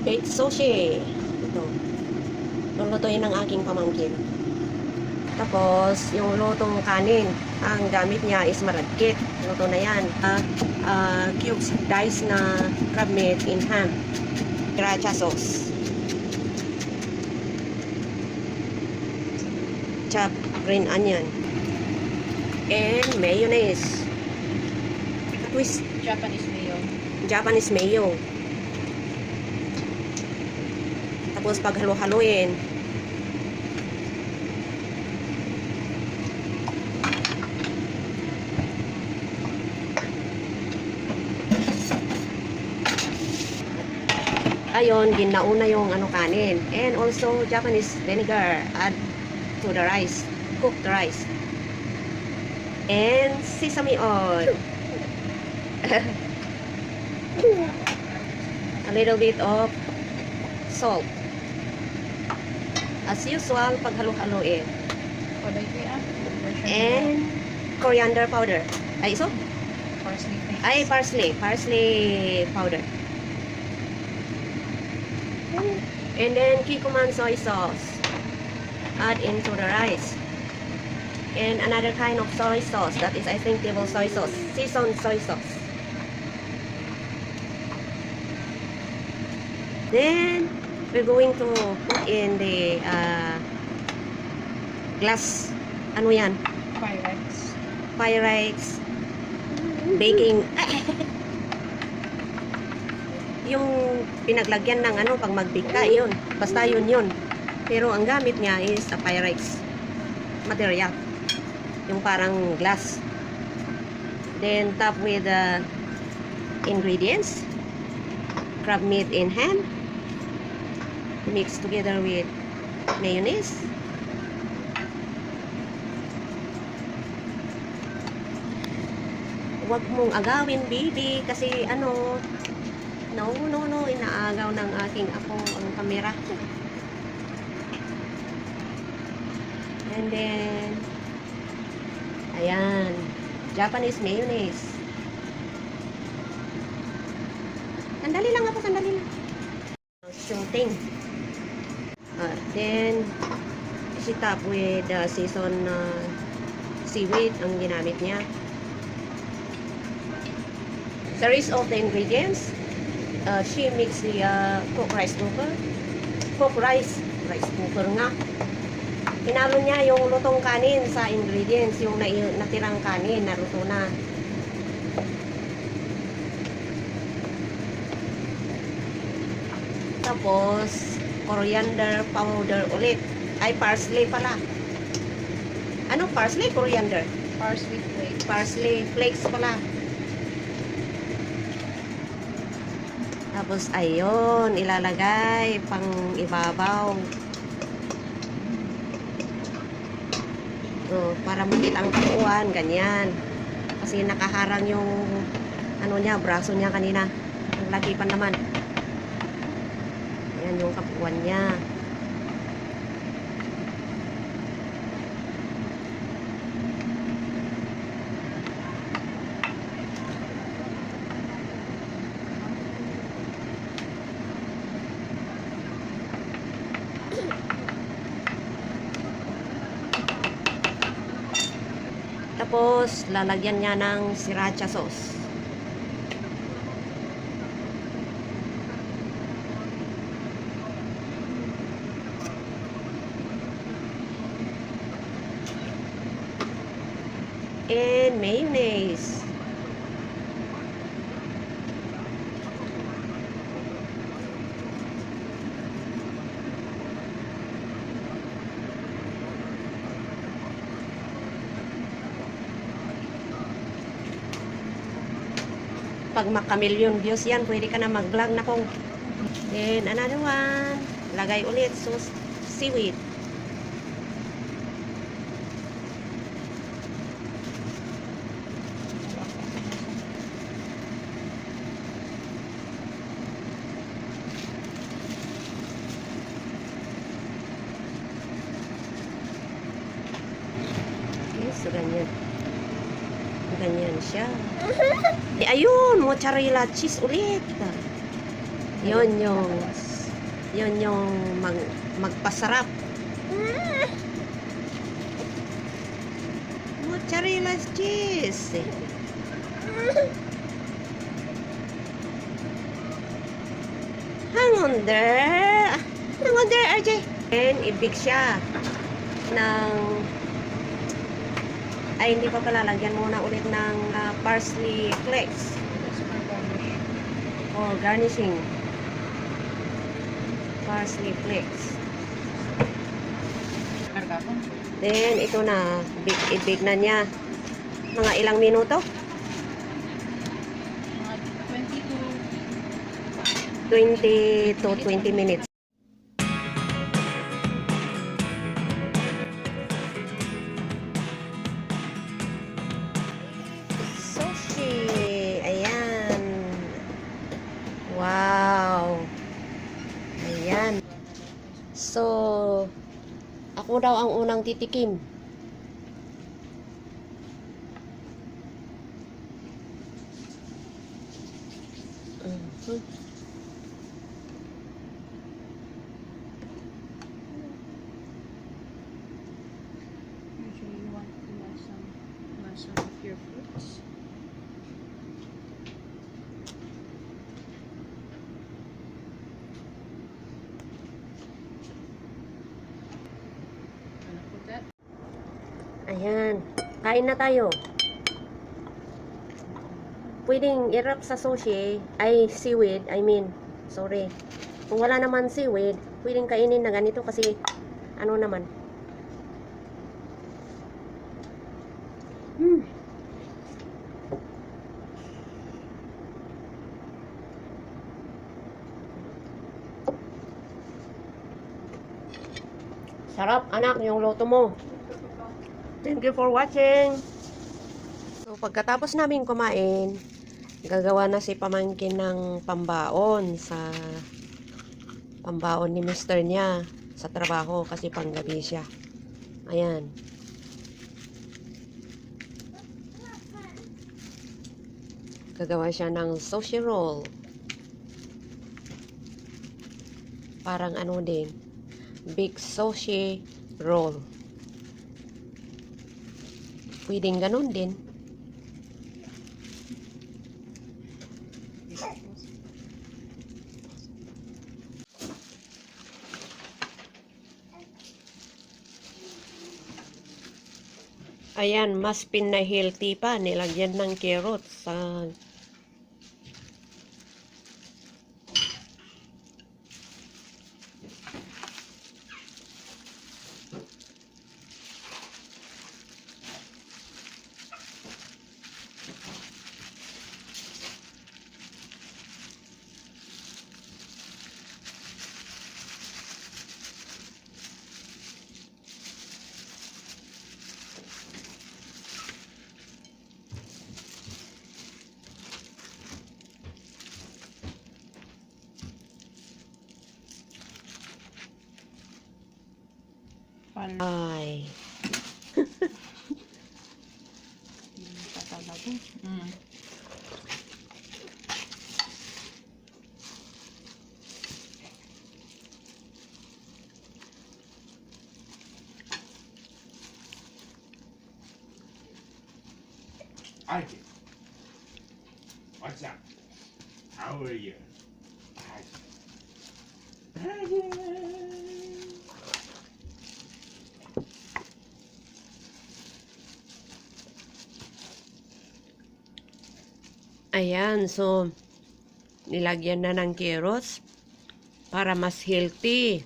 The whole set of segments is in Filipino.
baked sushi. Ito. Lulutuin ng aking pamangkin. Tapos, yung lutong kanin, ang gamit niya is maragkit. Luto na yan. Cubes, diced na crab meat in ham. Sriracha sauce. Chopped green onion. And mayonnaise. Twist. Japanese mayo. Japanese mayo. Tapos paghalo-haloin. Ayon, ginauna yung kanin. And also Japanese vinegar. Add to the rice. Cook the rice. And sesame oil. A little bit of salt. As usual, paghalo-haloin. And coriander powder. Ay, iso? Parsley paste. Ay, parsley powder. And then Kikkoman soy sauce. Add into the rice. And another kind of soy sauce. That is, I think, table soy sauce. Seasoned soy sauce. Then, we're going to put in the glass. Ano yan? Pyrex. Pyrex. Baking. Yung pinaglagyan ng pag magbika, yun. Basta yun. Pero ang gamit niya is a Pyrex material. Yung parang glass. Then top with the ingredients. Crab meat in ham. Mix together with mayonnaise. Huwag mong agawin, baby, kasi no, inaagaw ng aking apo ang kamera. And then, ayan, Japanese mayonnaise. Sandali lang. Shooting. Then, isitap with seasoned seaweed ang ginamit niya. The rest of the ingredients, she mixed the cooked rice cooker. Rice cooker nga. Hinalo niya yung lutong kanin sa ingredients, yung natirang kanin, naluto na. Tapos, coriander powder ulit. Ay, parsley pala. Ano parsley? Coriander? Parsley flakes. Parsley flakes pala. Tapos, ayun, ilalagay pang ibabaw. Para makita ang kapuan, ganyan. Kasi nakaharang yung braso niya kanina. Ang lagi pa naman. Ayan yung kapuan niya. Tapos, lalagyan niya ng sriracha sauce. And mayonnaise. Pag maka-million views yan, pwede ka na mag-vlog na kung. Then, another one. Lagay ulit sauce, seaweed. Okay, so ganyan. Ganyan siya. Ayun, mozzarella cheese ulit. Yun yung Yun yung magpasarap. Mozzarella cheese. Hang on there. Hang on there, RJ. And ibig siya ng ay hindi pa pala, lagyan muna ulit ng parsley flakes That's for garnish. for garnishing. Parsley flakes. Karga ko. Then ito na, i-bake na niya. Mga ilang minuto? Mga 20 to 20 minutes. Sushi. Ayan. Wow. Ayan. So, ako daw ang unang titikim. Mhm. Usually you want to add some of your fruits. Gonna put that. Ayan. Kain na tayo. Pwedeng i-wrap sa sushi, ay seaweed, sorry. Kung wala naman seaweed, pwedeng kainin na ganito kasi, ano naman. Sarap, anak, yung luto mo. Thank you for watching. So, pagkatapos namin kumain, gagawa na si pamangkin ng pambaon ni mister niya sa trabaho kasi panggabi siya. Ayan. Gagawa siya ng sushi roll. Parang ano din, big sushi roll. Pwedeng ganun din. Ayan, mas pinahilti pa. Nilagyan ng carrots sa ay. Tatalago. Archie, what's up? How are you? Ayan, so nilagyan na ng carrots para mas healthy.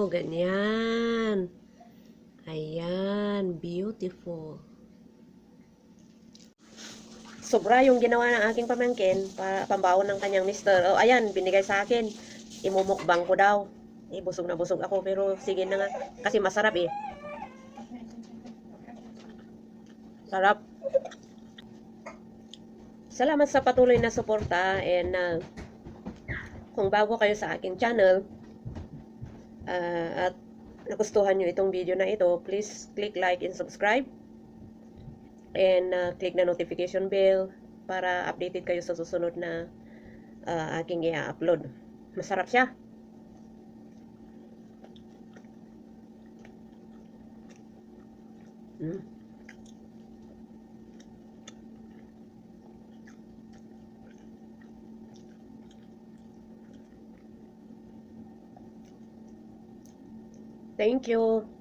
ganyan. Ayan, beautiful. Sobra yung ginawa ng aking pamangkin para pambaon ng kanyang mister. Oh, ayan, binigay sa akin. Imumukbang ko daw. Busog na busog ako pero sige na nga. Kasi masarap eh. Sarap. Salamat sa patuloy na suporta and kung bago kayo sa aking channel at nagustuhan nyo itong video na ito, please click like and subscribe and click na notification bell para updated kayo sa susunod na aking i-upload. Masarap siya. Thank you.